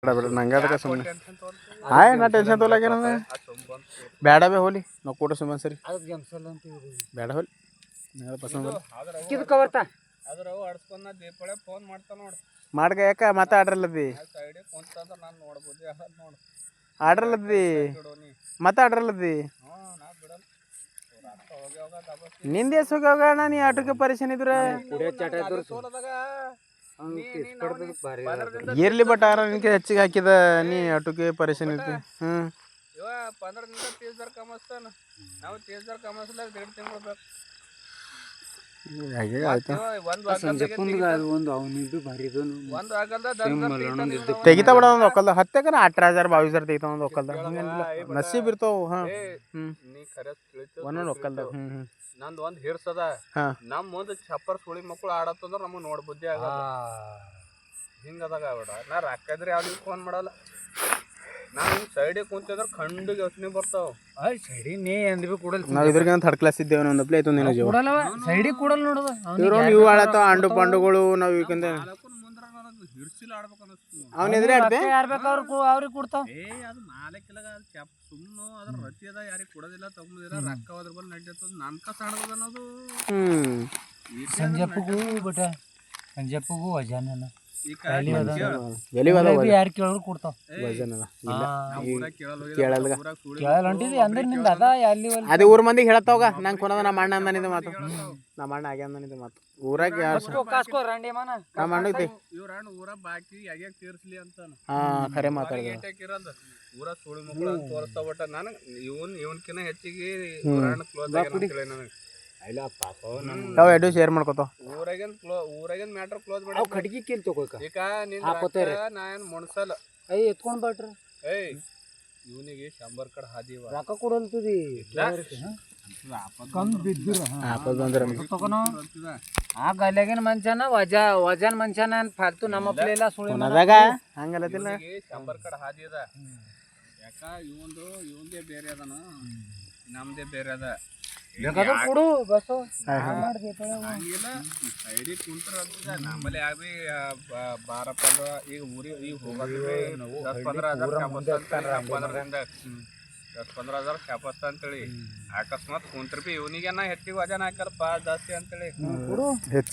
ಬೇಡ ನಂಗೆ ಅದಕ್ಕೆ ಸುಮ್ಮನೆ ಆಯ್ ನಾ ಟೆನ್ಷನ್ ತೊಗೊಳಕೇನ ಬೇಡ ಬೇ ಹೋಲಿ ನಾವು ಕೂಡ ಸುಮ್ಮನೆ ಸರಿ ಬೇಡ ಹೋಲಿ ಪಸಂದ್ ಮಾಡ್ಕ ಯಾಕ ಮತ್ತೆ ಆಡ್ರಲ್ಲದಿ ಆಡ್ರಲ್ಲದಿ ಮತ್ತೆ ಆಡ್ರಲ್ಲದಿ ನಿಂದೆ ಹೋಗೋಣ ನೀ ಆಟೋಕ್ಕೆ ಪರಿಶನ್ ಇದ್ರೆ ಇರ್ಲಿ ಬಟ್ ಆರ ನಿನ್ಗೆ ಹೆಚ್ಚಿಗೆ ಹಾಕಿದ ನೀ ಆಟೋಕ್ಕೆ ಪರಿಶನ್ ಇರ್ತಿ ಹ್ಞೂ ತೆಗಿತಾ ಬಿಡ ಒಂದು ಒಕ್ಕಲ್ದ ಹತ್ತಕನ 18,000 22,000 ತೆಗಿತಾ ಒಂದು ಒಕ್ಕಲ್ದ ನಸೀಬ್ ಇರ್ತಾವ ಹಾಂ ಒಂದೊಂದು ಒಕ್ಕಲ್ದ ನಂದು ಒಂದು ಹಿರ್ಸದ ನಮ್ಮ ಮುಂದೆ ಚಪ್ಪರ್ ಸುಳಿ ಮಕ್ಕಳು ಆಡತ್ತಂದ್ರ ನಮಗೆ ನೋಡ್ ಬುದ್ಧಿ ಆಗಲ್ಲ ಹಿಂಗದಾಗ ಆಗ್ಬೇಡ ನಾ ರೊಕ್ಕದ್ರೆ ಯಾವ್ದು ಫೋನ್ ಮಾಡಲ್ಲ ನಾ ಹಿಂಗೆ ಸೈಡಿಗೆ ಕುಂತಿದ್ರೆ ಖಂಡಿಗೆ ಯೋಚನೆ ಬರ್ತಾವ ಸೈಡಿ ನೀ ಎಂದ್ ಭೀ ಕೊಡಲ್ ನಾವು ಇದ್ರಿಗೆ ಥರ್ಡ್ ಕ್ಲಾಸ್ ಇದ್ದೇವೆ ಒಂದು ಪ್ಲೇ ಆಯ್ತು ನೀನು ಜೀವ ಸೈಡಿಗೆ ಕೊಡಲ್ ನೋಡುವ ಇವು ಆಡತ್ತಾವ ಅಂಡು ಪಾಂಡುಗಳು ನಾವು ಈಗಂದ್ರೆ ಹಿರ್ಸಿಲ್ ಆಡ್ಬೇಕು ಅನ್ನಿಸ್ತು ಅವ್ನ ಎದುರೇ ಆಡ್ತೆ ಯಾರು ಬೇಕು ಅವ್ರಿಗೆ ಕೊಡ್ತಾವ ಅದು ನಾಲ್ಕಿಲಾಗ ಸುಮ್ಮನು ಅದ್ರ ರತಿ ಅದ ಯಾರಿಗೆ ಕೊಡೋದಿಲ್ಲ ತಗೊಂಡಿಲ್ಲ ರೊಕ್ಕ ಹೋದ್ರ ಬಂದು ನಡೀತದ ನನ್ನ ಕಸ ಆಡ್ಬೋದು ಅನ್ನೋದು ಸಂಜಪ್ಪಗೂ ಬಟ ಸಂಜಪ್ಪಗೂ ವಜನ ಯಾರು ಕೇಳಿದ್ರು ಕೊಡ್ತಾವ ಅದೇ ಊರ್ ಮಂದಿಗೆ ಹೇಳತ್ತಾವಾಗ ನಂಗೆ ಕೊನದ ನಮ್ಮ ಅಣ್ಣ ಅಂದನಿದೆ ಮಾತು ನಮ್ಮ ಅಣ್ಣ ಆಗ್ಯ ಅಂದನಿದೆ ಮಾತು ಊರಾಗ ನಮ್ಮ ಅಣ್ಣ ಐತಿ ಊರ ಬಾಕಿ ಯಾಗ ತೀರ್ಸ್ಲಿ ಅಂತ ಖರೆ ಮಾತಾಡಿದ ಊರ ಸುಳಿ ಮಕ್ಕಳು ತೋರಿಸ್ತಾ ಬಟ್ಟ ನಾನು ಇವನ್ಕಿನ್ನ ಹೆಚ್ಚಿಗೆ ಕ್ಲೋಸ್ ಆಗಿ ನನಗೆ ನಾವು ಎರಡು ಶೇರ್ ಮಾಡ್ಕೋತಾವ ಊರಾಗಿನ ಮ್ಯಾಟ್ರ್ ಕ್ಲೋಸ್ ಮಾಡಿ ಕಡ್ಗಿ ಕೇಳಿ ತಗೋಕ ಈಗ ನಾ ಏನು ಮುಣಸಲ್ಲ ಎತ್ಕೊಂಡ್ ಬಾಟ್ರಿ ಇವನಿಗೆ 100 ಕಡೆ ಹಾದಿವ ರೊಕ್ಕ ಕೊಡಲ್ತದಿ ಆ ಗಲ್ಯಾಗಿನ ಮನುಷ್ಯನ ವಜನ್ ಮನುಷ್ಯನ ಫಾಲ್ತು ನಮ್ಮ ಪ್ಲೇಲ ಸುಳಿ ಹಂಗಲ್ಲತಿಲ್ಲ 100 ಕಡೆ ಹಾದಿ ಅದ ಯಾಕ ಇವಂದೇ ಬೇರೆ ಅದನ ನಮ್ದೇ ಬೇರೆ ಅದ ಬೇಕಾದ್ರೆ ಕೊಡು ಬಸ್ ಹಂಗಿಲ್ಲ ಸೈಡಿಗೆ ಕುಂತ್ರ ನಮ್ಮಲ್ಲಿ ಯಾವ್ದು ಬಾರಪ್ಪ ಅಂದ್ರ ಈಗ ಊರಿಗೆ ಈಗ ಹೋಗೋದ್ರಿ 10-15,000 ಶಾಪಸ್ತ ಅಂತೇಳಿ ಅಕಸ್ಮಾತ್ ಕುಂತ್ರ ಬಿ ಇವನಿಗೆ ನಾ ಹೆಚ್ಚಿಗೆ ವಜನ್ ಹಾಕಲ್ಪ ಜಾಸ್ತಿ ಅಂತೇಳಿ ಹೆಚ್ಚಿಗೆ